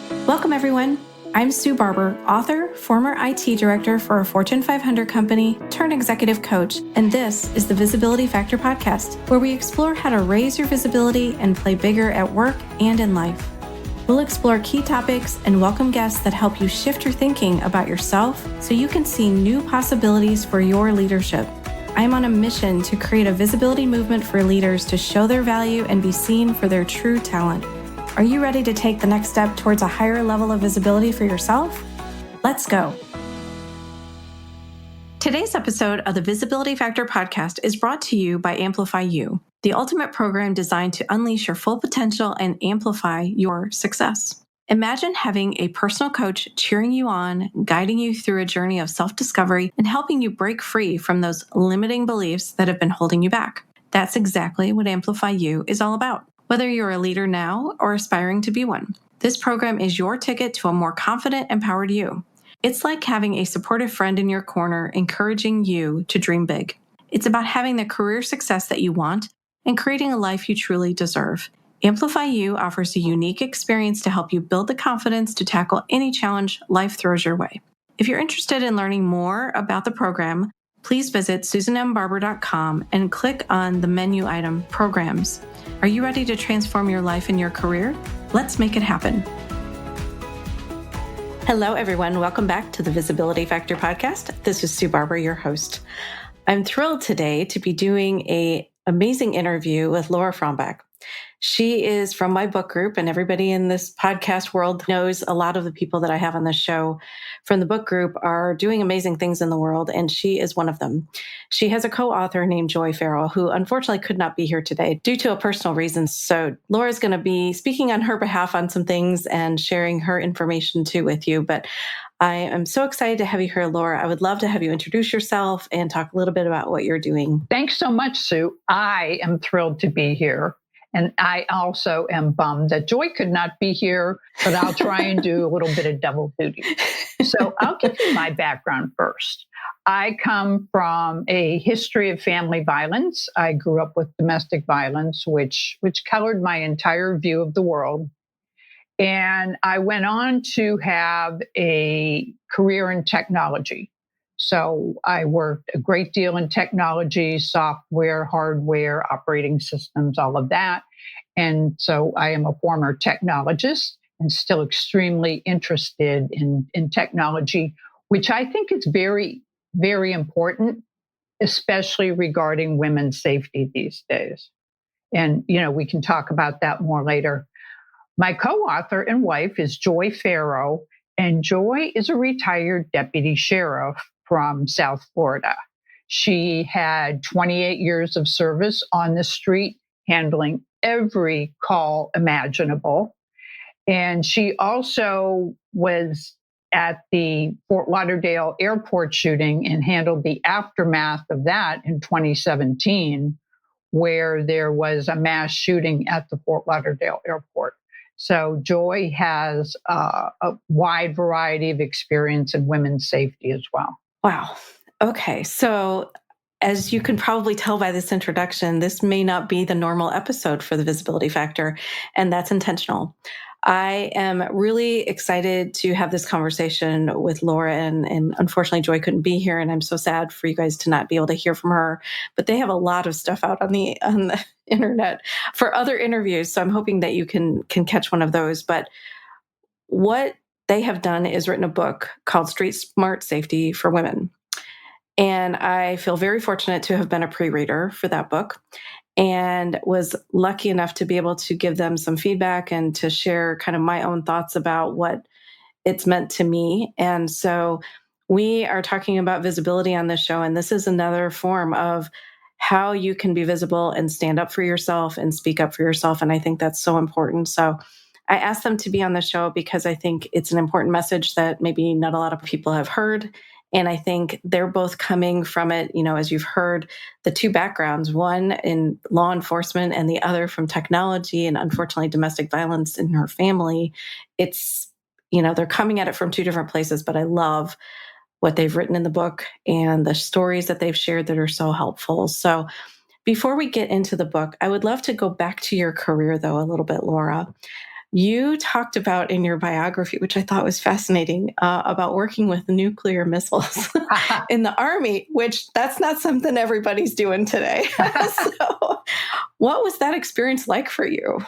Welcome, everyone. I'm Sue Barber, author, former IT director for a Fortune 500 company, turned executive coach, and this is the Visibility Factor podcast, where we explore how to raise your visibility and play bigger at work and in life. We'll explore key topics and welcome guests that help you shift your thinking about yourself so you can see new possibilities for your leadership. I'm on a mission to create a visibility movement for leaders to show their value and be seen for their true talent. Are you ready to take the next step towards a higher level of visibility for yourself? Let's go. Today's episode of the Visibility Factor podcast is brought to you by Amplify You, the ultimate program designed to unleash your full potential and amplify your success. Imagine having a personal coach cheering you on, guiding you through a journey of self-discovery, and helping you break free from those limiting beliefs that have been holding you back. That's exactly what Amplify You is all about. Whether you're a leader now or aspiring to be one, this program is your ticket to a more confident, empowered you. It's like having a supportive friend in your corner, encouraging you to dream big. It's about having the career success that you want and creating a life you truly deserve. Amplify You offers a unique experience to help you build the confidence to tackle any challenge life throws your way. If you're interested in learning more about the program, please visit susanmbarber.com and click on the menu item Programs. Are you ready to transform your life and your career? Let's make it happen. Hello, everyone. Welcome back to the Visibility Factor podcast. This is Sue Barber, your host. I'm thrilled today to be doing an amazing interview with Laura FROMBACH. She is from my book group, and everybody in this podcast world knows a lot of the people that I have on the show from the book group are doing amazing things in the world, and she is one of them. She has a co-author named Joy FARROW, who unfortunately could not be here today due to a personal reason. So Laura's going to be speaking on her behalf on some things and sharing her information too with you. But I am so excited to have you here, Laura. I would love to have you introduce yourself and talk a little bit about what you're doing. Thanks so much, Sue. I am thrilled to be here. And I also am bummed that Joy could not be here, but I'll try and do a little bit of double duty. So I'll give you my background first. I come from a history of family violence. I grew up with domestic violence, which colored my entire view of the world. And I went on to have a career in technology. So I worked a great deal in technology, software, hardware, operating systems, all of that. And so I am a former technologist and still extremely interested in technology, which I think is very, very important, especially regarding women's safety these days. And, we can talk about that more later. My co-author and wife is Joy FARROW, and Joy is a retired deputy sheriff from South Florida. She had 28 years of service on the street, handling every call imaginable. And she also was at the Fort Lauderdale Airport shooting and handled the aftermath of that in 2017, where there was a mass shooting at the Fort Lauderdale Airport. So Joy has a wide variety of experience in women's safety as well. Wow. Okay. So as you can probably tell by this introduction, this may not be the normal episode for the Visibility Factor, and that's intentional. I am really excited to have this conversation with Laura, and unfortunately Joy couldn't be here, and I'm so sad for you guys to not be able to hear from her, but they have a lot of stuff out on the internet for other interviews, so I'm hoping that you can catch one of those. But what they have done is written a book called Street Smart Safety for Women. And I feel very fortunate to have been a pre-reader for that book and was lucky enough to be able to give them some feedback and to share kind of my own thoughts about what it's meant to me. And so we are talking about visibility on this show, and this is another form of how you can be visible and stand up for yourself and speak up for yourself. And I think that's so important. So I asked them to be on the show because I think it's an important message that maybe not a lot of people have heard. And I think they're both coming from it, as you've heard, the two backgrounds, one in law enforcement and the other from technology and unfortunately domestic violence in her family. It's, they're coming at it from two different places, but I love what they've written in the book and the stories that they've shared that are so helpful. So before we get into the book, I would love to go back to your career, though, a little bit, Laura. You talked about in your biography, which I thought was fascinating, about working with nuclear missiles in the Army, which that's not something everybody's doing today. So, what was that experience like for you?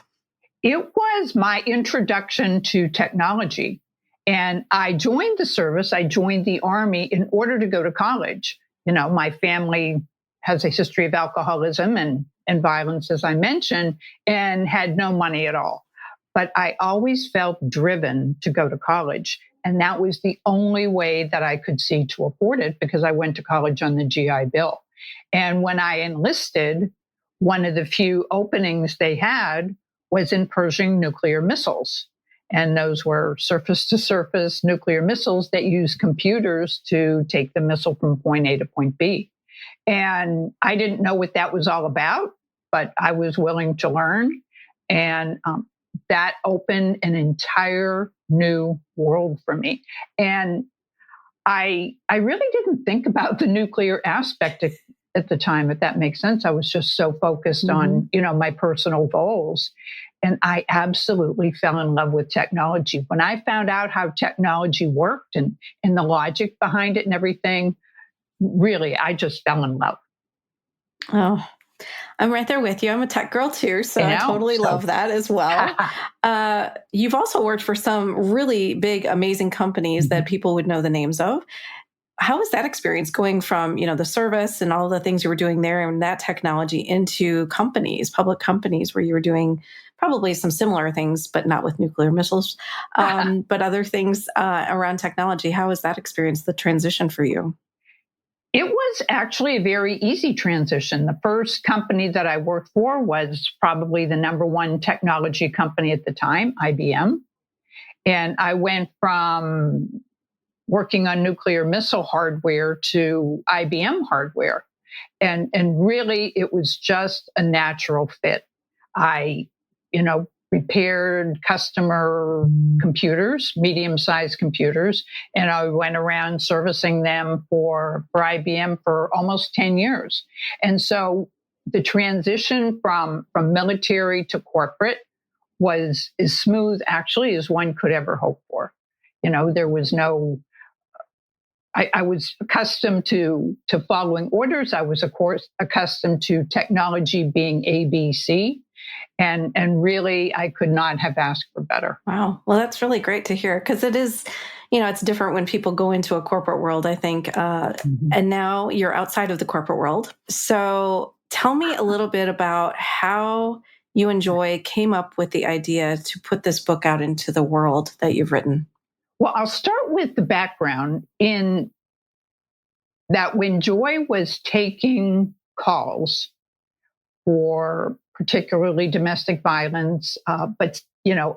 It was my introduction to technology. And I joined the service, I joined the Army in order to go to college. My family has a history of alcoholism and violence, as I mentioned, and had no money at all. But I always felt driven to go to college. And that was the only way that I could see to afford it because I went to college on the GI Bill. And when I enlisted, one of the few openings they had was in Pershing nuclear missiles. And those were surface to surface nuclear missiles that use computers to take the missile from point A to point B. And I didn't know what that was all about, but I was willing to learn. And that opened an entire new world for me. And I really didn't think about the nuclear aspect at the time, if that makes sense. I was just so focused on, my personal goals. And I absolutely fell in love with technology. When I found out how technology worked and the logic behind it and everything, really, I just fell in love. Oh, I'm right there with you. I'm a tech girl too, so I totally love that as well. You've also worked for some really big, amazing companies that people would know the names of. How was that experience going from, the service and all the things you were doing there and that technology into companies, public companies where you were doing probably some similar things, but not with nuclear missiles, but other things around technology? How was that experience, the transition for you? It was actually a very easy transition. The first company that I worked for was probably the number one technology company at the time, IBM. And I went from working on nuclear missile hardware to IBM hardware. And really, it was just a natural fit. I, repaired customer computers, medium-sized computers, and I went around servicing them for IBM for almost 10 years. And so the transition from military to corporate was as smooth, actually, as one could ever hope for. There was no I was accustomed to following orders. I was, of course, accustomed to technology being ABC. And really, I could not have asked for better. Wow. Well, that's really great to hear because it is, it's different when people go into a corporate world, I think. And now you're outside of the corporate world. So tell me a little bit about how you and Joy came up with the idea to put this book out into the world that you've written. Well, I'll start with the background in that when Joy was taking calls for particularly domestic violence, but,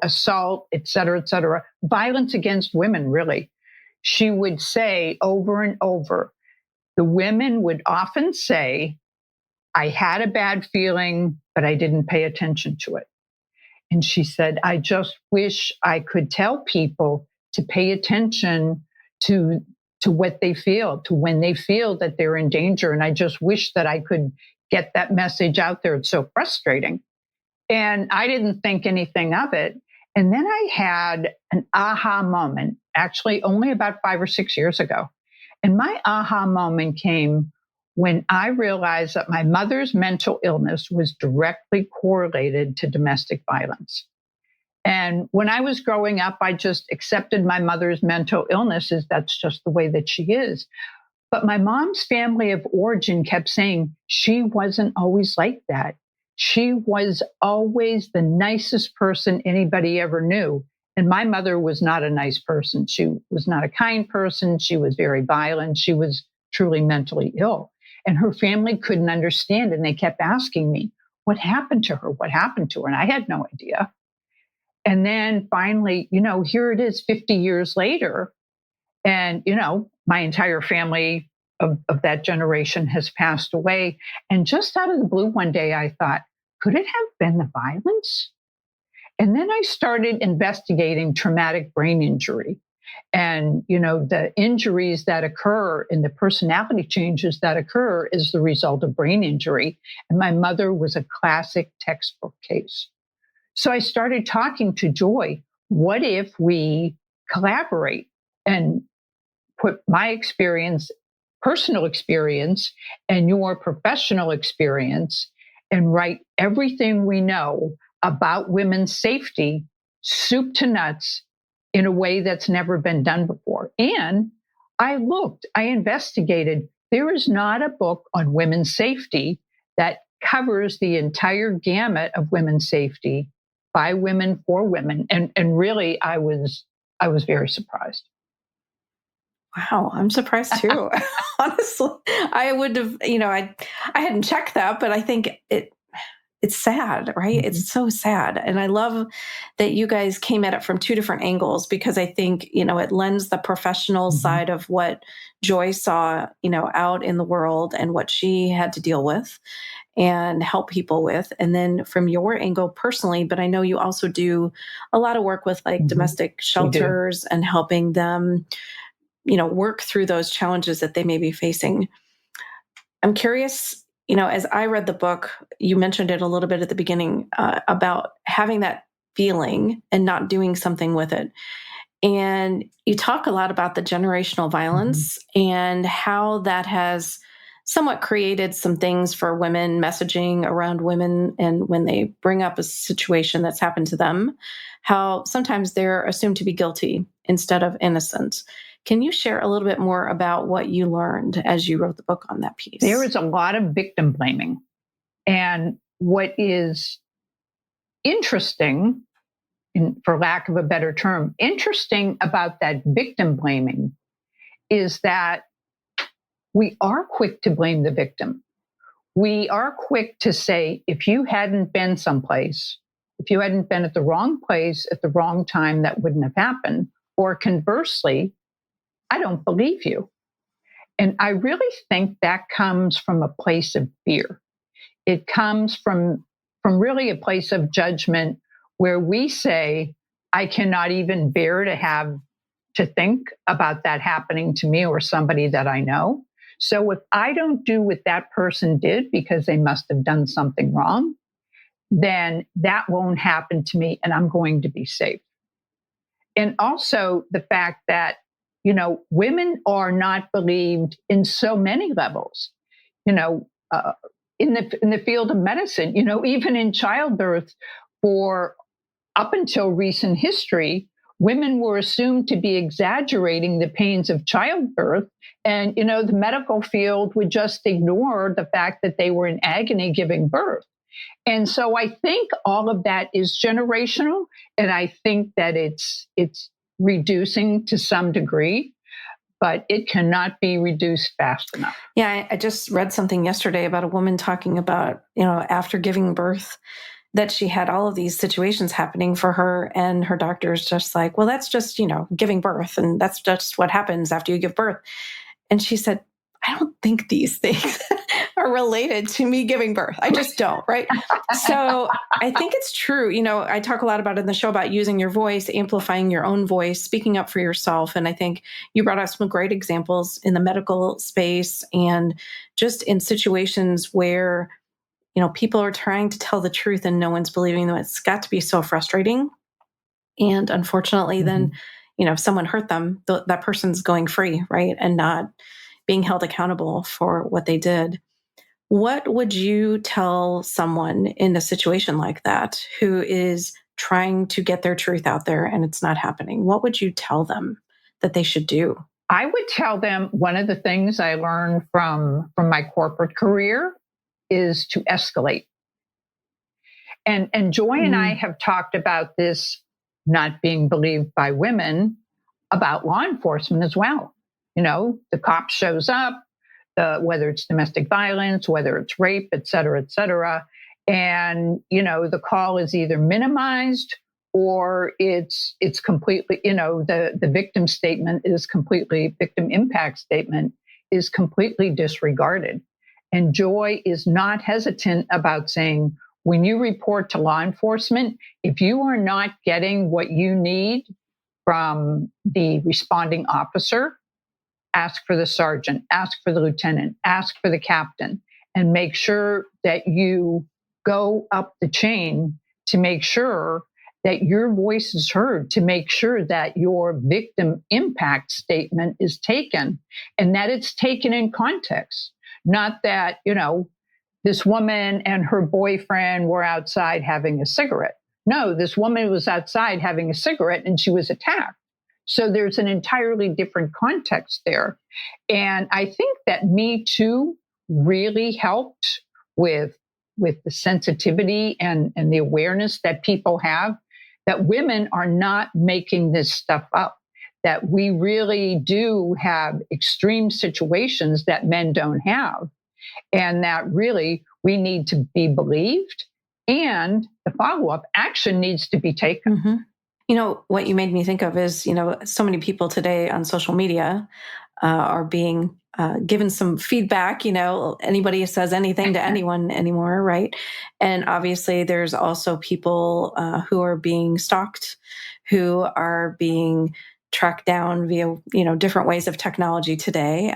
assault, et cetera, violence against women, really, she would say over and over, the women would often say, I had a bad feeling, but I didn't pay attention to it. And she said, I just wish I could tell people to pay attention to what they feel, to when they feel that they're in danger. And I just wish that I could get that message out there. It's so frustrating. And I didn't think anything of it. And then I had an aha moment, actually only about 5 or 6 years ago. And my aha moment came when I realized that my mother's mental illness was directly correlated to domestic violence. And when I was growing up, I just accepted my mother's mental illness as that's just the way that she is. But my mom's family of origin kept saying she wasn't always like that. She was always the nicest person anybody ever knew. And my mother was not a nice person. She was not a kind person. She was very violent. She was truly mentally ill. And her family couldn't understand. And they kept asking me, what happened to her? What happened to her? And I had no idea. And then finally, here it is 50 years later. And, my entire family of that generation has passed away. And just out of the blue one day, I thought, could it have been the violence? And then I started investigating traumatic brain injury and, the injuries that occur and the personality changes that occur as the result of brain injury. And my mother was a classic textbook case. So I started talking to Joy. What if we collaborate and put my experience, personal experience, and your professional experience and write everything we know about women's safety, soup to nuts, in a way that's never been done before? And I investigated. There is not a book on women's safety that covers the entire gamut of women's safety by women for women. And really, I was very surprised. Wow, I'm surprised too. Honestly, I would have, I hadn't checked that, but I think it's sad, right? Mhm. It's so sad. And I love that you guys came at it from two different angles, because I think, it lends the professional Mhm. side of what Joy saw, out in the world and what she had to deal with and help people with. And then from your angle personally, but I know you also do a lot of work with like Mhm. domestic We do. shelters and helping them, work through those challenges that they may be facing. I'm curious, as I read the book, you mentioned it a little bit at the beginning, about having that feeling and not doing something with it. And you talk a lot about the generational Mhm. violence and how that has somewhat created some things for women, messaging around women. And when they bring up a situation that's happened to them, how sometimes they're assumed to be guilty instead of innocent. Can you share a little bit more about what you learned as you wrote the book on that There piece? is a lot of victim blaming. And what is interesting, for lack of a better term, interesting about that victim blaming is that we are quick to blame the victim. We are quick to say, if you hadn't been someplace, if you hadn't been at the wrong place at the wrong time, that wouldn't have happened. Or conversely, I don't believe you. And I really think that comes from a place of fear. It comes from really a place of judgment where we say, I cannot even bear to think about that happening to me or somebody that I know. So if I don't do what that person did because they must have done something wrong, then that won't happen to me and I'm going to be safe. And also the fact that, women are not believed in so many levels, you know, uh, in the field of medicine, even in childbirth, for up until recent history, women were assumed to be exaggerating the pains of childbirth. And, the medical field would just ignore the fact that they were in agony giving birth. And so I think all of that is generational. And I think that it's reducing to some degree, but it cannot be reduced fast enough. Yeah, I just read something yesterday about a woman talking about, after giving birth, that she had all of these situations happening for her, and her doctor's just like, well, that's just, giving birth, and that's just what happens after you give birth. And she said, I don't think these things are related to me giving birth. I just don't, right? So I think it's true. I talk a lot about in the show about using your voice, amplifying your own voice, speaking up for yourself. And I think you brought up some great examples in the medical space and just in situations where, people are trying to tell the truth and no one's believing them. It's got to be so frustrating. And unfortunately, then, Mhm. if someone hurt them, that person's going free, right? And not being held accountable for what they did. What would you tell someone in a situation like that who is trying to get their truth out there and it's not happening? What would you tell them that they should do? I would tell them one of the things I learned from my corporate career is to escalate. And Joy and I Mm, have talked about this not being believed by women about law enforcement as well. The cop shows up, whether it's domestic violence, whether it's rape, et cetera, et cetera. And, the call is either minimized or it's completely, the victim impact statement is completely disregarded. And Joy is not hesitant about saying, when you report to law enforcement, if you are not getting what you need from the responding officer, ask for the sergeant, ask for the lieutenant, ask for the captain, and make sure that you go up the chain to make sure that your voice is heard, to make sure that your victim impact statement is taken and that it's taken in context. Not that, this woman and her boyfriend were outside having a cigarette. No, this woman was outside having a cigarette and she was attacked. So there's an entirely different context there. And I think that Me Too really helped with the sensitivity and the awareness that people have, that women are not making this stuff up, that we really do have extreme situations that men don't have, and that really we need to be believed, and the follow-up action needs to be taken. Mm-hmm. What you made me think of is, so many people today on social media are being given some feedback. Anybody who says anything to anyone anymore, right? And obviously there's also people who are being stalked, who are being tracked down via, different ways of technology today.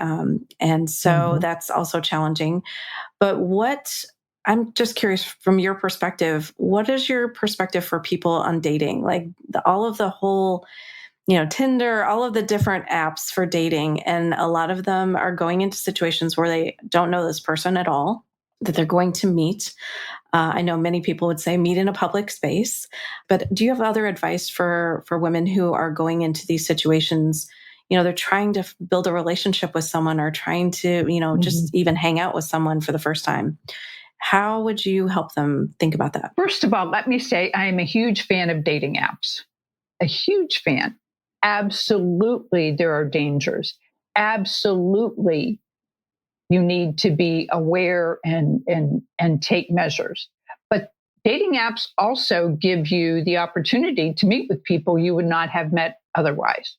And so that's also challenging. But I'm just curious from your perspective, what is your perspective for people on dating? Like all of the whole, Tinder, all of the different apps for dating. And a lot of them are going into situations where they don't know this person at all, that they're going to meet. I know many people would say meet in a public space, but do you have other advice for women who are going into these situations? They're trying to build a relationship with someone or trying to, just even hang out with someone for the first time. How would you help them think about that? First of all, let me say I am a huge fan of dating apps, a huge fan. Absolutely, there are dangers. Absolutely, you need to be aware and take measures. But dating apps also give you the opportunity to meet with people you would not have met otherwise.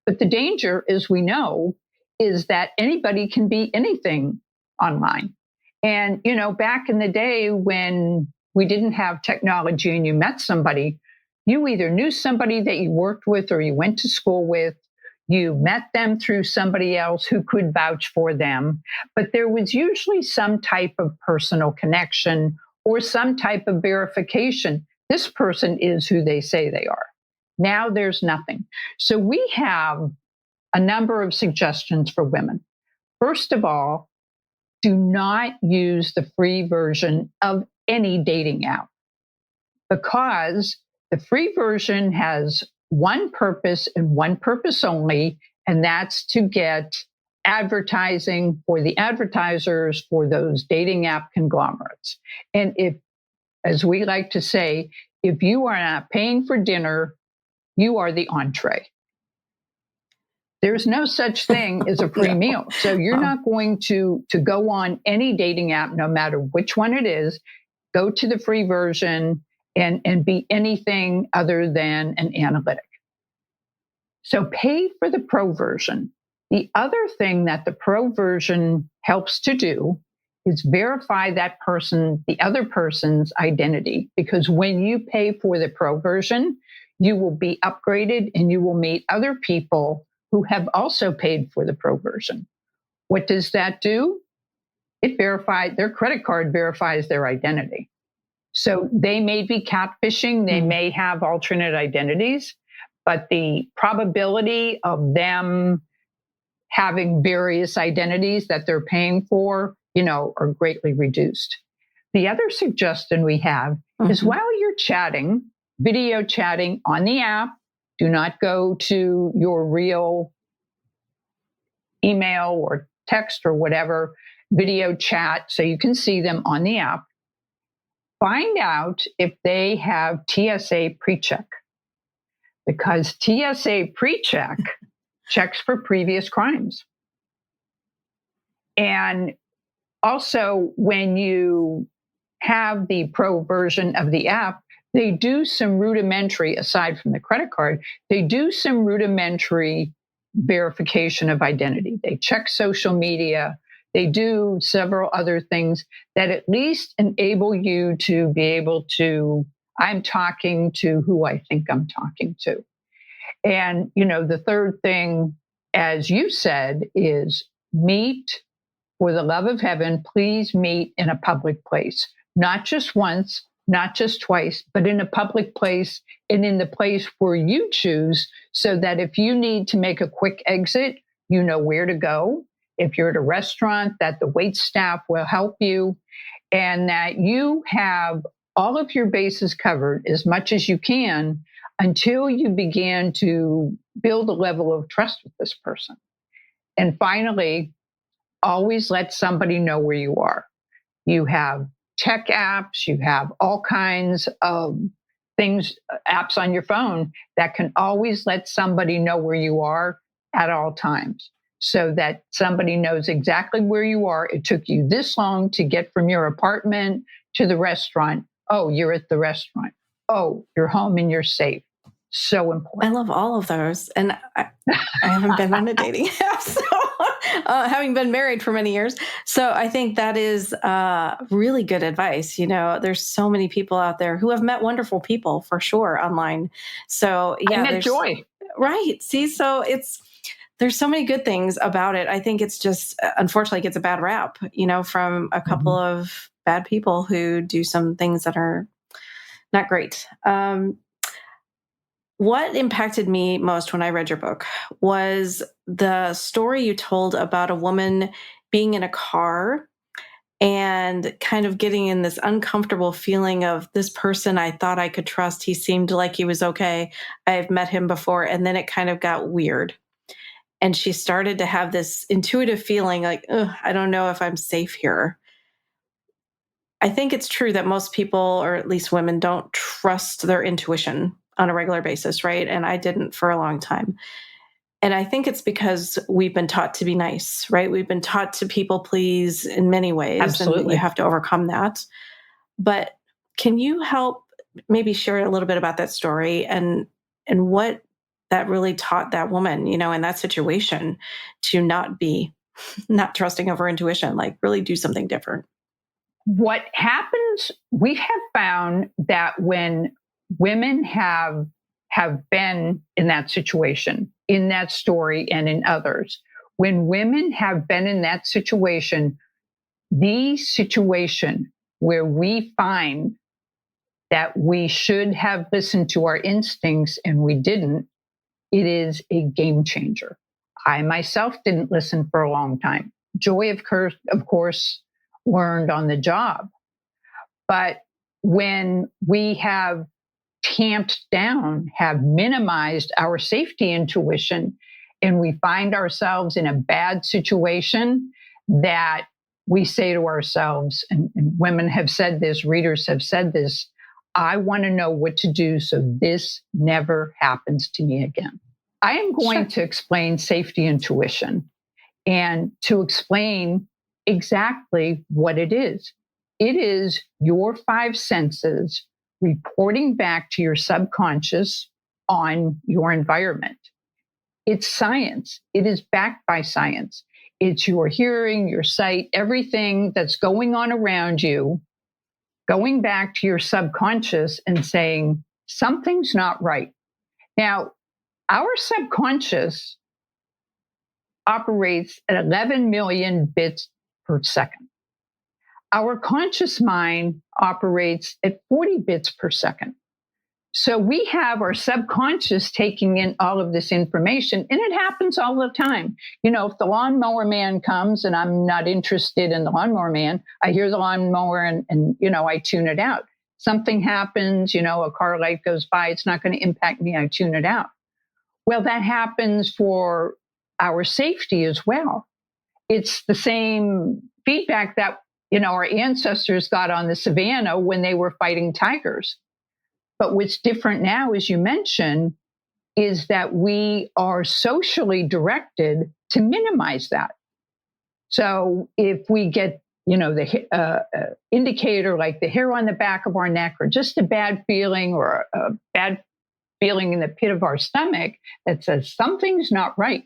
But the danger, as we know, is that anybody can be anything online. And, back in the day when we didn't have technology and you met somebody, you either knew somebody that you worked with or you went to school with, you met them through somebody else who could vouch for them, but there was usually some type of personal connection or some type of verification. This person is who they say they are. Now there's nothing. So we have a number of suggestions for women. First of all, do not use the free version of any dating app, because the free version has one purpose and one purpose only, and that's to get advertising for the advertisers for those dating app conglomerates. And if, as we like to say, if you are not paying for dinner, you are the entree. There's no such thing as a free meal. So you're not going to go on any dating app, no matter which one it is, go to the free version and be anything other than an analytic. So pay for the pro version. The other thing that the pro version helps to do is verify that person, the other person's identity, because when you pay for the pro version, you will be upgraded and you will meet other people who have also paid for the pro version. What does that do? Their credit card verifies their identity. So they may be catfishing, they may have alternate identities, but the probability of them having various identities that they're paying for, are greatly reduced. The other suggestion we have is while you're chatting, video chatting on the app, do not go to your real email or text or whatever, video chat so you can see them on the app. Find out if they have TSA PreCheck, because TSA PreCheck checks for previous crimes. And also, when you have the pro version of the app, they do some rudimentary, aside from the credit card, they do some rudimentary verification of identity. They check social media. They do several other things that at least enable you to be able to, I'm talking to who I think I'm talking to. And, the third thing, as you said, is meet, for the love of heaven, please meet in a public place, not just once, not just twice, but in a public place and in the place where you choose, so that if you need to make a quick exit, you know where to go. If you're at a restaurant, that the wait staff will help you, and that you have all of your bases covered as much as you can until you begin to build a level of trust with this person. And finally, always let somebody know where you are. You have tech apps, you have all kinds of things, apps on your phone that can always let somebody know where you are at all times, so that somebody knows exactly where you are. It took you this long to get from your apartment to the restaurant. Oh, you're at the restaurant. Oh, you're home and you're safe. So important. I love all of those. And I haven't been on a dating app, so having been married for many years. So I think that is really good advice. There's so many people out there who have met wonderful people for sure online. So yeah, there's joy. Right. See, so there's so many good things about it. I think it's just, unfortunately, it gets a bad rap, from a couple of bad people who do some things that are not great. What impacted me most when I read your book was the story you told about a woman being in a car and kind of getting in this uncomfortable feeling of, this person I thought I could trust. He seemed like he was okay. I've met him before. And then it kind of got weird. And she started to have this intuitive feeling like, I don't know if I'm safe here. I think it's true that most people, or at least women, don't trust their intuition on a regular basis, right? And I didn't for a long time. And I think it's because we've been taught to be nice, right? We've been taught to people please in many ways. Absolutely. And you have to overcome that. But can you help maybe share a little bit about that story and what that really taught that woman, in that situation, to not trusting of her intuition, like really do something different? What happens, we have found that when women have been in that situation, in that story and in others, when women have been in that situation, the situation where we find that we should have listened to our instincts and we didn't, it is a game changer. I myself didn't listen for a long time. Joy, of course, learned on the job. But when we have tamped down, have minimized our safety intuition, and we find ourselves in a bad situation, that we say to ourselves, and women have said this, readers have said this, I want to know what to do so this never happens to me again. I am going to explain safety intuition and to explain exactly what it is. It is your five senses reporting back to your subconscious on your environment. It's science. It is backed by science. It's your hearing, your sight, everything that's going on around you, going back to your subconscious and saying, something's not right. Now, our subconscious operates at 11 million bits per second. Our conscious mind operates at 40 bits per second. So we have our subconscious taking in all of this information, and it happens all the time. If the lawnmower man comes and I'm not interested in the lawnmower man, I hear the lawnmower and I tune it out. Something happens, a car light goes by, it's not going to impact me, I tune it out. Well, that happens for our safety as well. It's the same feedback that, our ancestors got on the savannah when they were fighting tigers. But what's different now, as you mentioned, is that we are socially directed to minimize that. So if we get, the indicator like the hair on the back of our neck, or just a bad feeling or a bad feeling in the pit of our stomach that says something's not right,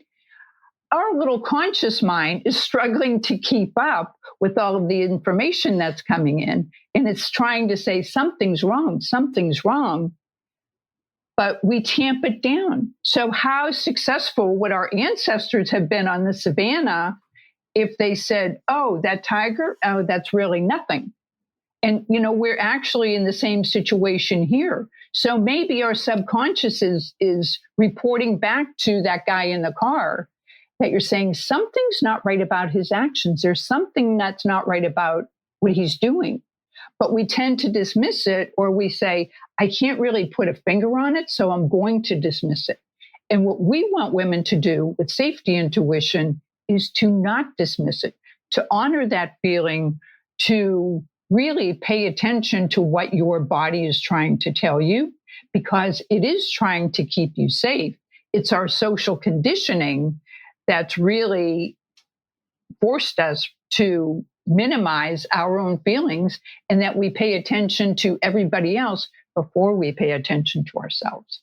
our little conscious mind is struggling to keep up with all of the information that's coming in. And it's trying to say something's wrong, but we tamp it down. So how successful would our ancestors have been on the savannah if they said, oh, that tiger, oh, that's really nothing. And, we're actually in the same situation here. So maybe our subconscious is reporting back to that guy in the car that you're saying something's not right about his actions. There's something that's not right about what he's doing. But we tend to dismiss it, or we say, I can't really put a finger on it, so I'm going to dismiss it. And what we want women to do with safety intuition is to not dismiss it, to honor that feeling, to really pay attention to what your body is trying to tell you, because it is trying to keep you safe. It's our social conditioning that's really forced us to minimize our own feelings, and that we pay attention to everybody else before we pay attention to ourselves.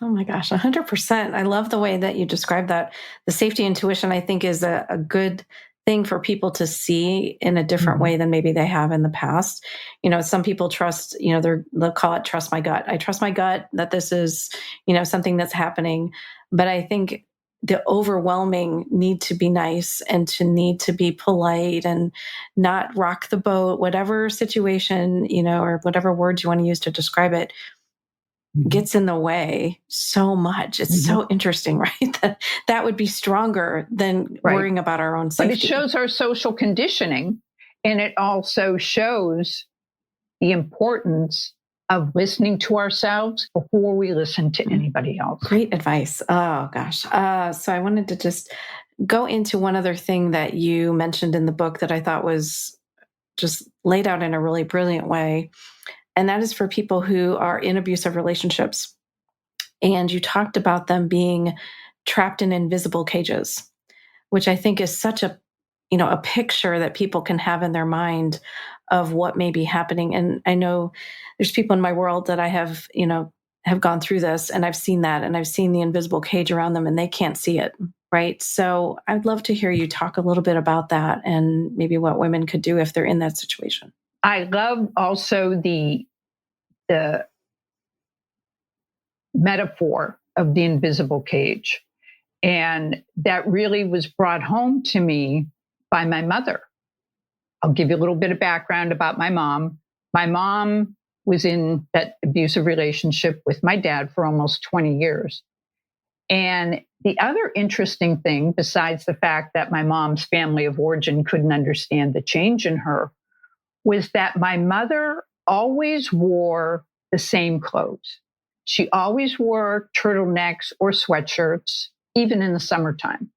Oh my gosh, 100%. I love the way that you describe that. The safety intuition, I think, is a good thing for people to see in a different way than maybe they have in the past. Some people trust, they'll call it trust my gut. I trust my gut that this is, something that's happening. But I think the overwhelming need to be nice and to need to be polite and not rock the boat, whatever situation, or whatever words you want to use to describe it, gets in the way so much. It's so interesting, right? That would be stronger than worrying about our own safety. But it shows our social conditioning, and it also shows the importance of listening to ourselves before we listen to anybody else. Great advice. Oh gosh. So I wanted to just go into one other thing that you mentioned in the book that I thought was just laid out in a really brilliant way. And that is for people who are in abusive relationships. And you talked about them being trapped in invisible cages, which I think is such a picture that people can have in their mind of what may be happening. And I know there's people in my world that I have gone through this, and I've seen that, and I've seen the invisible cage around them, and they can't see it. Right. So I'd love to hear you talk a little bit about that and maybe what women could do if they're in that situation. I love also the metaphor of the invisible cage. And that really was brought home to me by my mother. I'll give you a little bit of background about my mom. My mom was in that abusive relationship with my dad for almost 20 years. And the other interesting thing, besides the fact that my mom's family of origin couldn't understand the change in her, was that my mother always wore the same clothes. She always wore turtlenecks or sweatshirts, even in the summertime.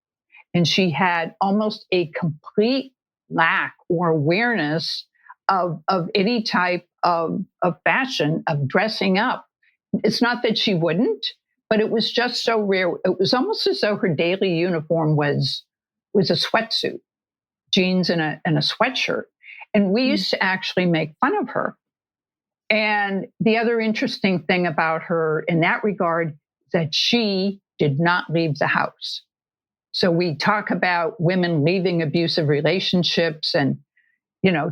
And she had almost a complete lack or awareness of any type of fashion, of dressing up. It's not that she wouldn't, but it was just so rare. It was almost as though her daily uniform was a sweatsuit, jeans and a sweatshirt. And we used to actually make fun of her. And the other interesting thing about her in that regard is that she did not leave the house. So we talk about women leaving abusive relationships and,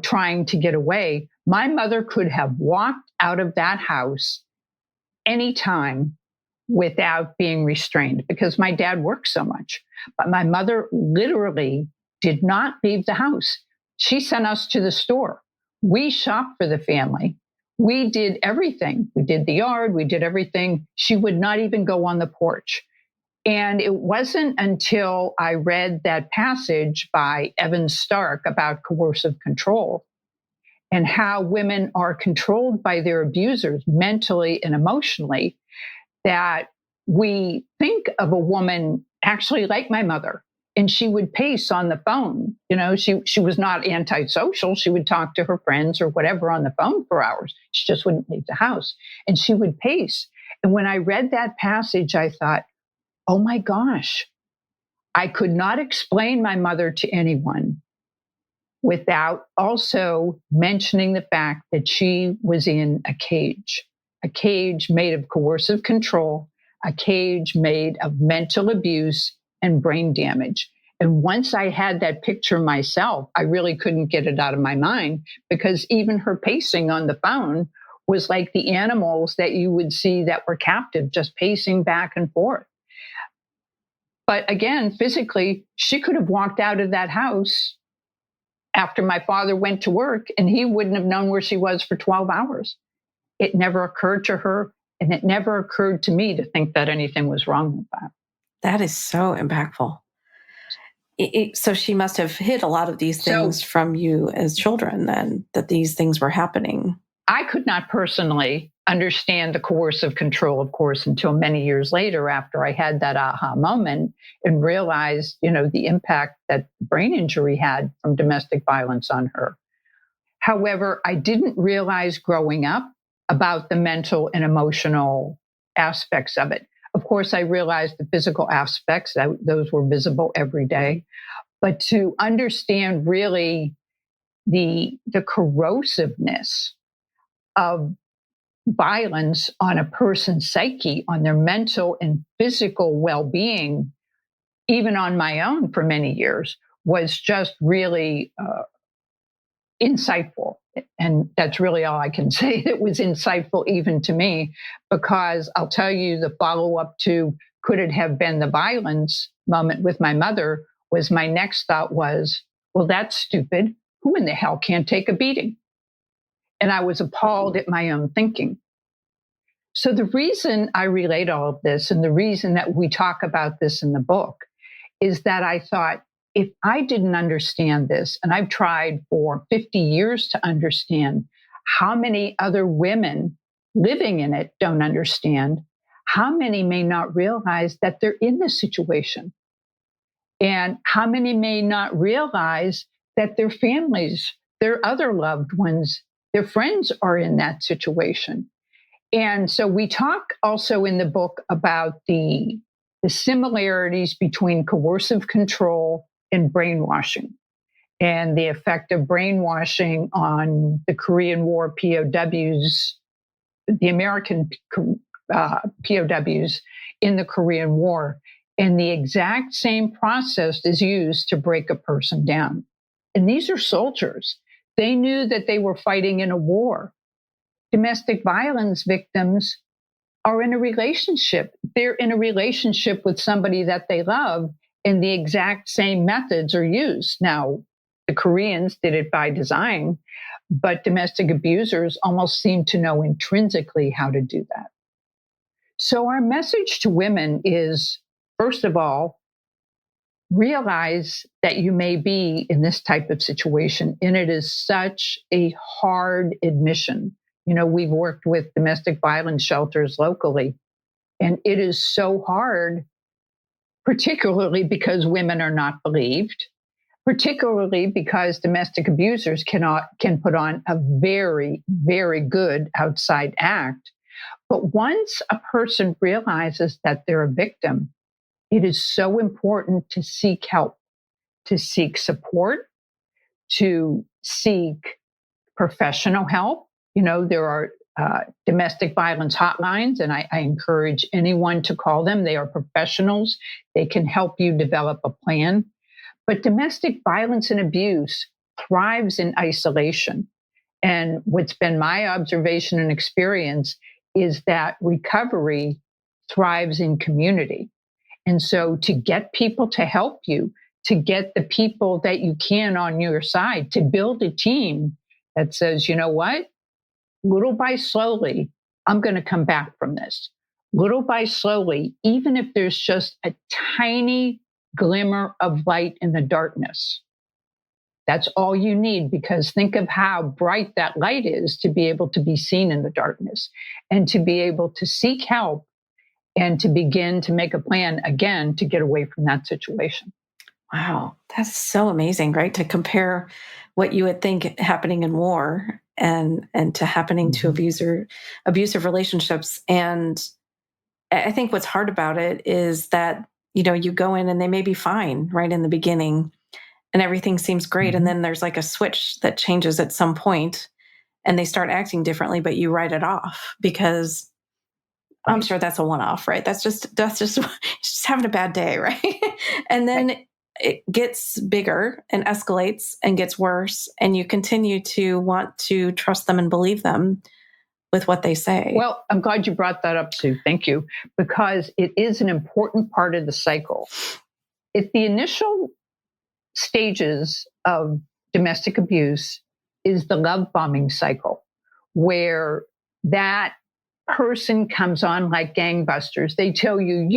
trying to get away. My mother could have walked out of that house anytime without being restrained because my dad worked so much. But my mother literally did not leave the house. She sent us to the store. We shopped for the family. We did everything. We did the yard. We did everything. She would not even go on the porch. And it wasn't until I read that passage by Evan Stark about coercive control and how women are controlled by their abusers mentally and emotionally that we think of a woman actually like my mother. And she would pace on the phone. She was not antisocial. She would talk to her friends or whatever on the phone for hours. She just wouldn't leave the house. And she would pace. And when I read that passage, I thought, oh my gosh, I could not explain my mother to anyone without also mentioning the fact that she was in a cage made of coercive control, a cage made of mental abuse and brain damage. And once I had that picture myself, I really couldn't get it out of my mind because even her pacing on the phone was like the animals that you would see that were captive, just pacing back and forth. But again, physically, she could have walked out of that house after my father went to work, and he wouldn't have known where she was for 12 hours. It never occurred to her, and it never occurred to me to think that anything was wrong with that. That is so impactful. So she must have hid a lot of these things from you as children, then, that these things were happening. I could not personally understand the coercive control, of course, until many years later, after I had that aha moment and realized, the impact that brain injury had from domestic violence on her. However, I didn't realize growing up about the mental and emotional aspects of it. Of course, I realized the physical aspects, those were visible every day. But to understand really the corrosiveness of violence on a person's psyche, on their mental and physical well-being, even on my own for many years, was just really insightful. And that's really all I can say. It was insightful even to me, because I'll tell you, the follow-up to could it have been the violence moment with my mother was, my next thought was, well, that's stupid. Who in the hell can't take a beating? And I was appalled at my own thinking. So the reason I relate all of this, and the reason that we talk about this in the book, is that I thought, if I didn't understand this, and I've tried for 50 years to understand, how many other women living in it don't understand, how many may not realize that they're in this situation, and how many may not realize that their families, their other loved ones, their friends are in that situation. And so we talk also in the book about the similarities between coercive control and brainwashing, and the effect of brainwashing on the Korean War POWs, the American POWs in the Korean War. And the exact same process is used to break a person down. And these are soldiers. They knew that they were fighting in a war. Domestic violence victims are in a relationship. They're in a relationship with somebody that they love, and the exact same methods are used. Now, the Koreans did it by design, but domestic abusers almost seem to know intrinsically how to do that. So our message to women is, first of all, realize that you may be in this type of situation, and it is such a hard admission. We've worked with domestic violence shelters locally, and it is so hard, particularly because women are not believed, particularly because domestic abusers can put on a very, very good outside act. But once a person realizes that they're a victim, it is so important to seek help, to seek support, to seek professional help. There are domestic violence hotlines, and I encourage anyone to call them. They are professionals. They can help you develop a plan. But domestic violence and abuse thrives in isolation. And what's been my observation and experience is that recovery thrives in community. And so to get people to help you, to get the people that you can on your side, to build a team that says, you know what? Little by slowly, I'm going to come back from this. Little by slowly, even if there's just a tiny glimmer of light in the darkness, that's all you need, because think of how bright that light is to be able to be seen in the darkness, and to be able to seek help and to begin to make a plan again to get away from that situation. Wow, that's so amazing, right? To compare what you would think happening in war and to happening to abusive relationships. And I think what's hard about it is that, you go in and they may be fine right in the beginning and everything seems great. And then there's like a switch that changes at some point and they start acting differently, but you write it off because I'm sure that's a one-off, right? That's just just having a bad day, right? And then it gets bigger and escalates and gets worse, and you continue to want to trust them and believe them with what they say. Well, I'm glad you brought that up, Sue. Thank you, because it is an important part of the cycle. At the initial stages of domestic abuse is the love bombing cycle, where that person comes on like gangbusters. They tell you,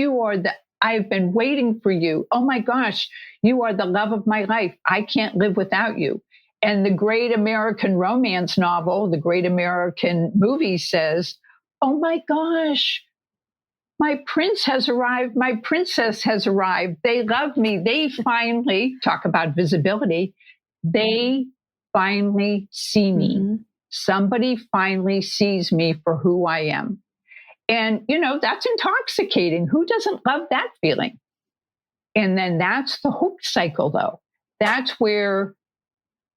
I've been waiting for you. Oh my gosh, you are the love of my life. I can't live without you. And the great American romance novel, the great American movie says, oh my gosh, my prince has arrived. My princess has arrived. They love me. They finally, talk about visibility, they finally see me. Mm-hmm. Somebody finally sees me for who I am. And, that's intoxicating. Who doesn't love that feeling? And then that's the hook cycle, though. That's where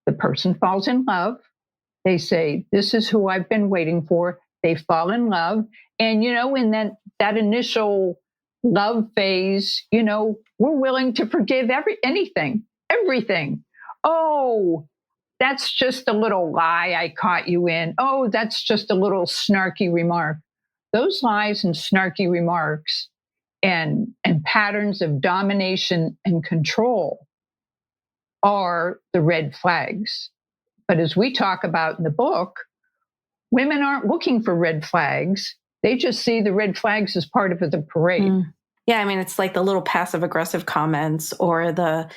the person falls in love. They say, this is who I've been waiting for. They fall in love. And, in that initial love phase, we're willing to forgive everything. Oh, that's just a little lie I caught you in. Oh, that's just a little snarky remark. Those lies and snarky remarks and patterns of domination and control are the red flags. But as we talk about in the book, women aren't looking for red flags. They just see the red flags as part of the parade. Mm. Yeah, I mean, it's like the little passive aggressive comments or the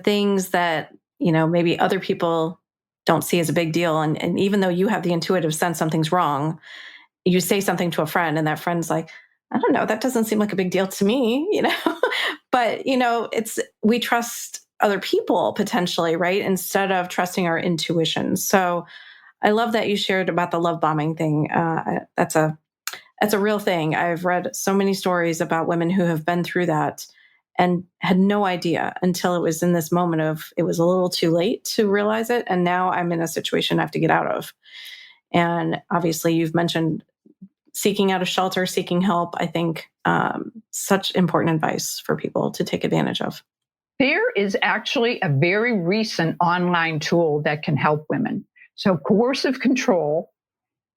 things that, maybe other people don't see as a big deal. And even though you have the intuitive sense something's wrong, you say something to a friend and that friend's like, I don't know, that doesn't seem like a big deal to me, But, we trust other people potentially, right? Instead of trusting our intuition. So I love that you shared about the love bombing thing. That's a real thing. I've read so many stories about women who have been through that and had no idea until it was in this moment of it was a little too late to realize it. And now I'm in a situation I have to get out of. And obviously you've mentioned seeking out a shelter, seeking help. I think such important advice for people to take advantage of. There is actually a very recent online tool that can help women. So coercive control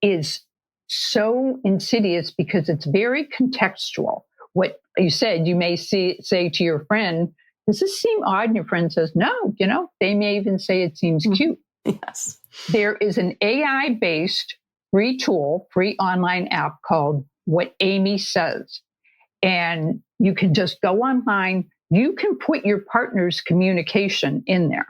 is so insidious because it's very contextual. What you said, you may say to your friend, does this seem odd? And your friend says, no, they may even say it seems cute. Yes. There is an AI-based free tool, free online app called What Amy Says. And you can just go online. You can put your partner's communication in there.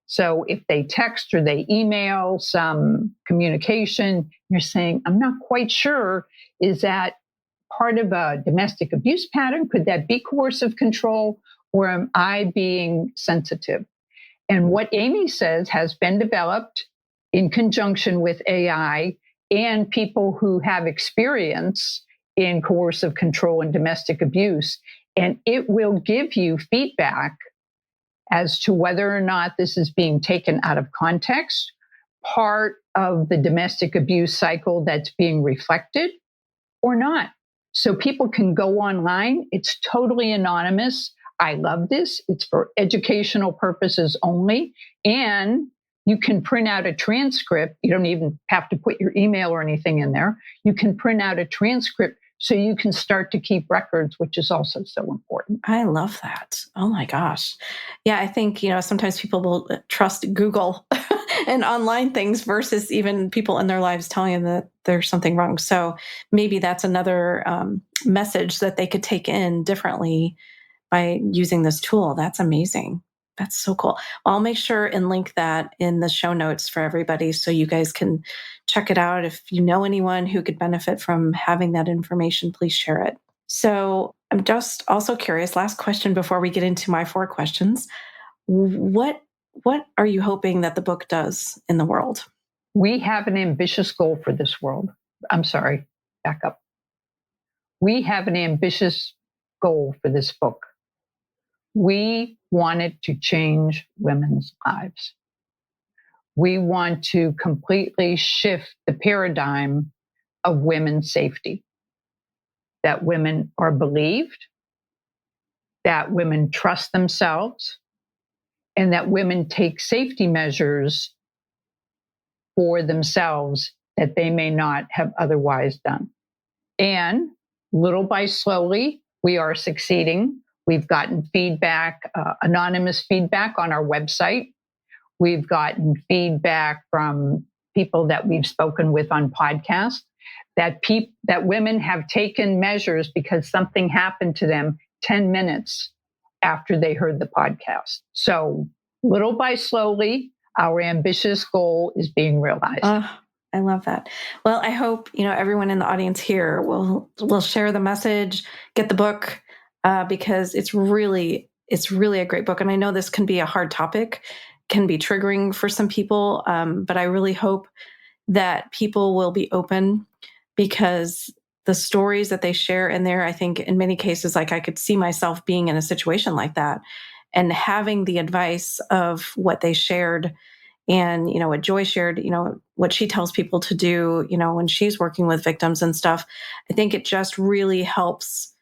So if they text or they email some communication, you're saying, I'm not quite sure, is that part of a domestic abuse pattern? Could that be coercive control? Or am I being sensitive? And What Amy Says has been developed in conjunction with AI and people who have experience in coercive control and domestic abuse. And it will give you feedback as to whether or not this is being taken out of context, part of the domestic abuse cycle that's being reflected, or not. So people can go online. It's totally anonymous. I love this. It's for educational purposes only. And you can print out a transcript. You don't even have to put your email or anything in there. You can print out a transcript so you can start to keep records, which is also so important. I love that. Oh my gosh. Yeah, I think, sometimes people will trust Google and online things versus even people in their lives telling them that there's something wrong. So maybe that's another message that they could take in differently by using this tool. That's amazing. That's so cool. I'll make sure and link that in the show notes for everybody so you guys can check it out. If you know anyone who could benefit from having that information, please share it. So I'm just also curious, last question before we get into my 4 questions. What are you hoping that the book does in the world? We have an ambitious goal for this world. I'm sorry, back up. We have an ambitious goal for this book. We wanted to change women's lives. We want to completely shift the paradigm of women's safety, that women are believed, that women trust themselves, and that women take safety measures for themselves that they may not have otherwise done. And little by slowly, we are succeeding. We've gotten feedback, anonymous feedback on our website. We've gotten feedback from people that we've spoken with on podcasts that women have taken measures because something happened to them 10 minutes after they heard the podcast. So little by slowly, our ambitious goal is being realized. I love that. Well, I hope, everyone in the audience here will share the message, get the book, because it's really a great book. And I know this can be a hard topic, can be triggering for some people, but I really hope that people will be open, because the stories that they share in there, I think in many cases, like I could see myself being in a situation like that, and having the advice of what they shared. And, what Joy shared, what she tells people to do, when she's working with victims and stuff, I think it just really helps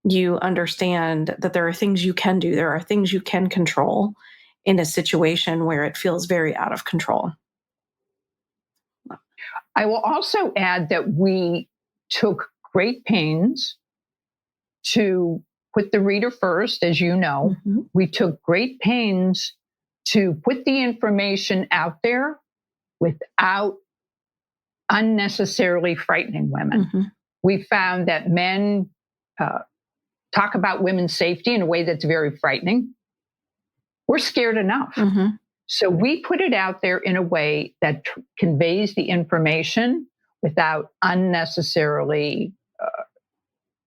you understand that there are things you can do. There are things you can control in a situation where it feels very out of control. I will also add that we took great pains to put the reader first, as you know. Mm-hmm. We took great pains to put the information out there without unnecessarily frightening women. Mm-hmm. We found that men talk about women's safety in a way that's very frightening. We're scared enough. Mm-hmm. So we put it out there in a way that conveys the information without unnecessarily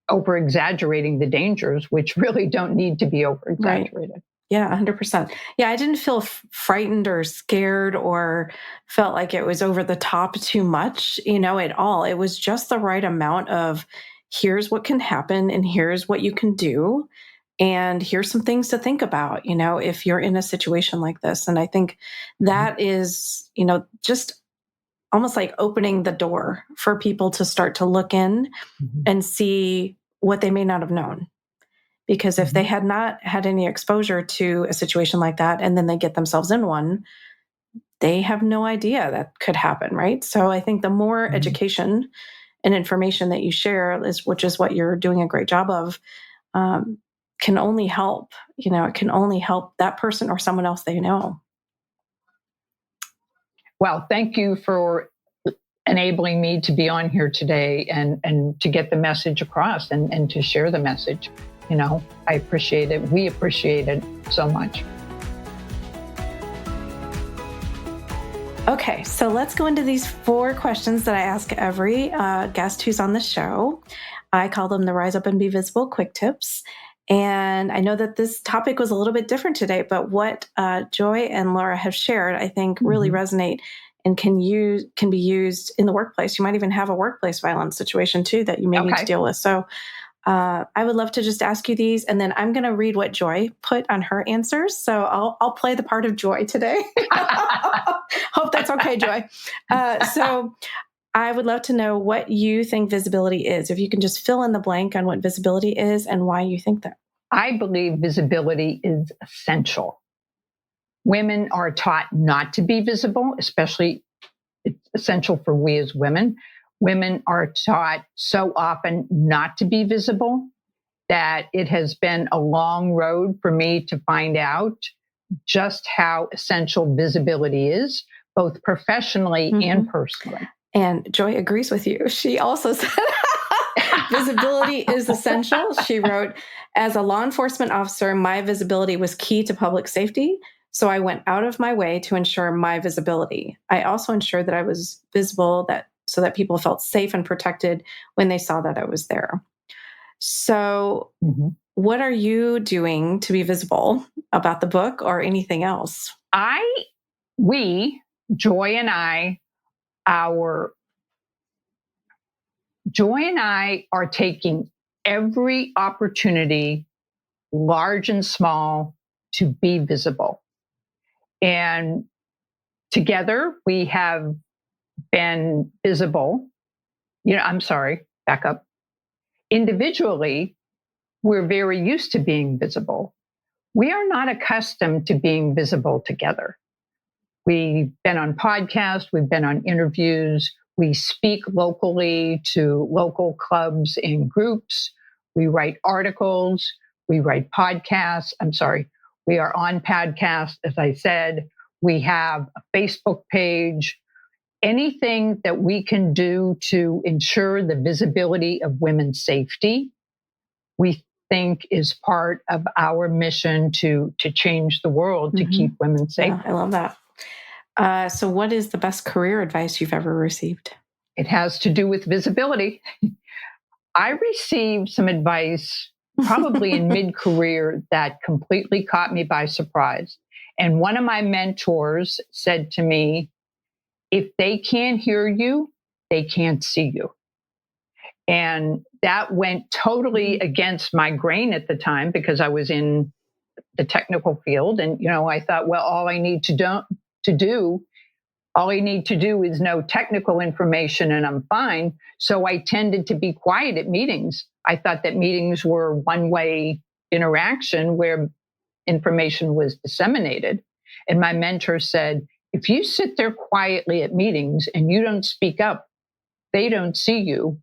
over-exaggerating the dangers, which really don't need to be over-exaggerated. Right. Yeah, 100%. Yeah, I didn't feel frightened or scared or felt like it was over the top too much, at all. It was just the right amount of, here's what can happen and here's what you can do. And here's some things to think about, if you're in a situation like this. And I think that is, just almost like opening the door for people to start to look in and see what they may not have known. Because if they had not had any exposure to a situation like that, and then they get themselves in one, they have no idea that could happen, right? So I think the more education and information that you share, which is what you're doing a great job of, can only help. It can only help that person or someone else they know. Well, thank you for enabling me to be on here today and to get the message across and to share the message. I appreciate it. We appreciate it so much. Okay, so let's go into these 4 questions that I ask every guest who's on the show. I call them the Rise Up and Be Visible quick tips. And I know that this topic was a little bit different today, but what Joy and Laura have shared, I think really resonate and can be used in the workplace. You might even have a workplace violence situation too that you may need to deal with. So I would love to just ask you these, and then I'm going to read what Joy put on her answers. So I'll play the part of Joy today. Hope that's okay, Joy. So I would love to know what you think visibility is. If you can just fill in the blank on what visibility is and why you think that. I believe visibility is essential. Women are taught not to be visible, especially it's essential for we as women. Women are taught so often not to be visible that it has been a long road for me to find out just how essential visibility is, both professionally and personally. And Joy agrees with you. She also said visibility is essential. She wrote, as a law enforcement officer, my visibility was key to public safety. So I went out of my way to ensure my visibility. I also ensured that I was visible so that people felt safe and protected when they saw that I was there. So what are you doing to be visible about the book or anything else? Joy and I are taking every opportunity, large and small, to be visible. And together we have been visible. Back up. Individually, we're very used to being visible. We are not accustomed to being visible together. We've been on podcasts, we've been on interviews, we speak locally to local clubs and groups, we write articles, we write podcasts. We are on podcasts, as I said. We have a Facebook page. Anything that we can do to ensure the visibility of women's safety, we think is part of our mission to change the world, to keep women safe. Yeah, I love that. So what is the best career advice you've ever received? It has to do with visibility. I received some advice probably in mid-career that completely caught me by surprise. And one of my mentors said to me, if they can't hear you, they can't see you. And that went totally against my grain at the time because I was in the technical field. And, I thought, well, all I need to do is know technical information and I'm fine. So I tended to be quiet at meetings. I thought that meetings were one-way interaction where information was disseminated. And my mentor said, if you sit there quietly at meetings and you don't speak up, they don't see you.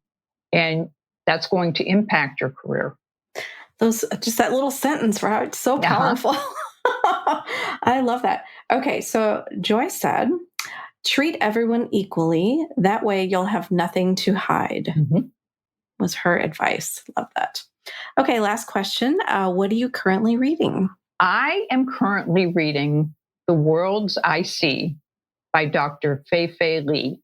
And that's going to impact your career. Just that little sentence, right? It's so powerful. I love that. Okay, so Joy said, treat everyone equally. That way you'll have nothing to hide, was her advice. Love that. Okay, last question. What are you currently reading? I am currently reading The Worlds I See by Dr. Fei Li.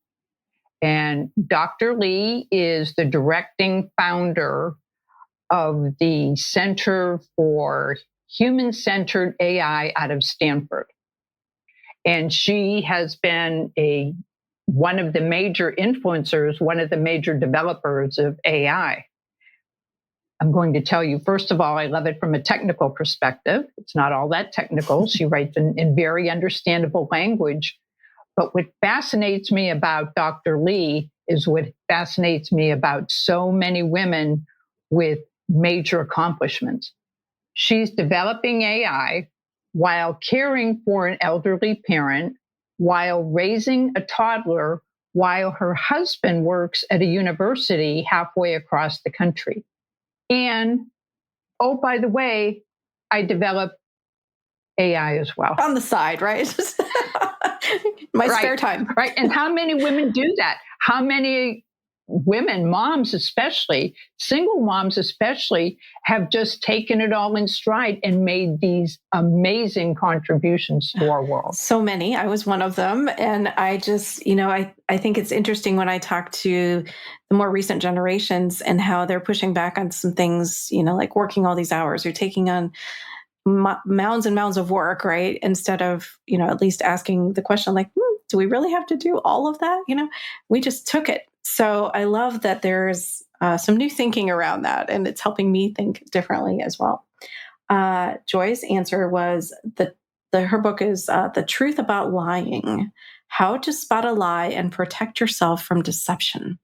And Dr. Li is the directing founder of the Center for Human-Centered AI out of Stanford. And she has been one of the major influencers, one of the major developers of AI. I'm going to tell you, first of all, I love it from a technical perspective. It's not all that technical. She writes in very understandable language. But what fascinates me about Dr. Li is what fascinates me about so many women with major accomplishments. She's developing AI while caring for an elderly parent, while raising a toddler, while her husband works at a university halfway across the country. And, oh, by the way, I develop AI as well. On the side, right? My spare time. Right. And how many women do that? How many women, moms especially, single moms especially, have just taken it all in stride and made these amazing contributions to our world? So many. I was one of them. And I just, I think it's interesting when I talk to the more recent generations and how they're pushing back on some things, like working all these hours or taking on mounds and mounds of work, right? Instead of, at least asking the question like, do we really have to do all of that? We just took it. So I love that there's some new thinking around that, and it's helping me think differently as well. Joy's answer was her book is The Truth About Lying, How to Spot a Lie and Protect Yourself from Deception.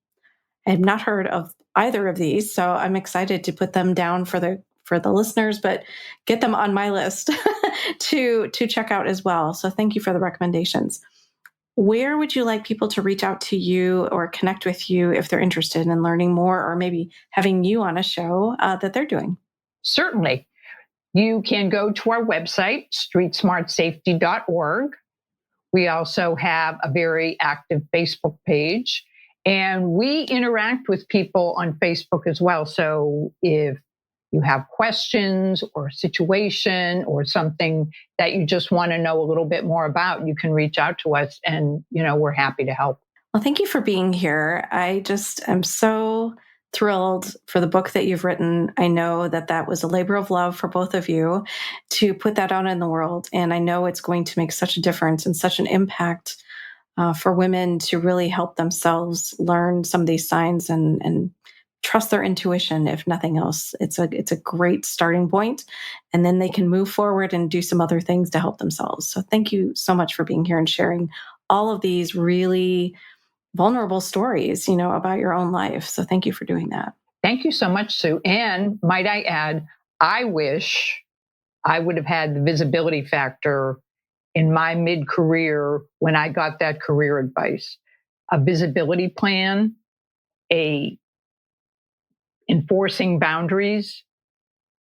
I have not heard of either of these, so I'm excited to put them down for the listeners, but get them on my list to check out as well. So thank you for the recommendations. Where would you like people to reach out to you or connect with you if they're interested in learning more or maybe having you on a show that they're doing? Certainly. You can go to our website, streetsmartsafety.org. We also have a very active Facebook page, and we interact with people on Facebook as well. So if you have questions or a situation or something that you just want to know a little bit more about, you can reach out to us and, we're happy to help. Well, thank you for being here. I just am so thrilled for the book that you've written. I know that was a labor of love for both of you to put that out in the world. And I know it's going to make such a difference and such an impact for women to really help themselves learn some of these signs and trust their intuition, if nothing else. It's a great starting point, and then they can move forward and do some other things to help themselves. So thank you so much for being here and sharing all of these really vulnerable stories, about your own life. So thank you for doing that. Thank you so much, Sue. And might I add, I wish I would have had the visibility factor in my mid-career when I got that career advice. A visibility plan, enforcing boundaries.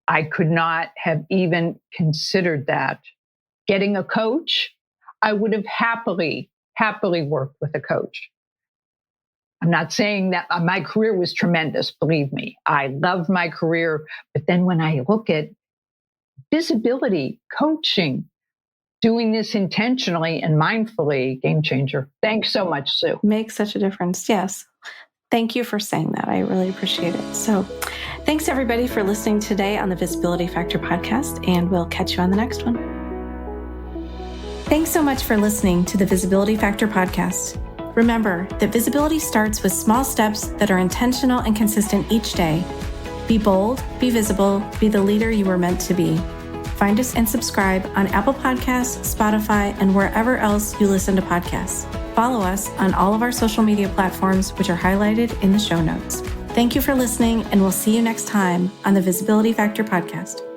I could not have even considered that. Getting a coach. I would have happily worked with a coach. I'm not saying that my career was tremendous. Believe me, I loved my career. But then when I look at visibility, coaching, doing this intentionally and mindfully, game changer. Thanks so much, Sue. Makes such a difference. Yes. Thank you for saying that. I really appreciate it. So thanks everybody for listening today on the Visibility Factor podcast, and we'll catch you on the next one. Thanks so much for listening to the Visibility Factor podcast. Remember that visibility starts with small steps that are intentional and consistent each day. Be bold, be visible, be the leader you were meant to be. Find us and subscribe on Apple Podcasts, Spotify, and wherever else you listen to podcasts. Follow us on all of our social media platforms, which are highlighted in the show notes. Thank you for listening, and we'll see you next time on the Visibility Factor podcast.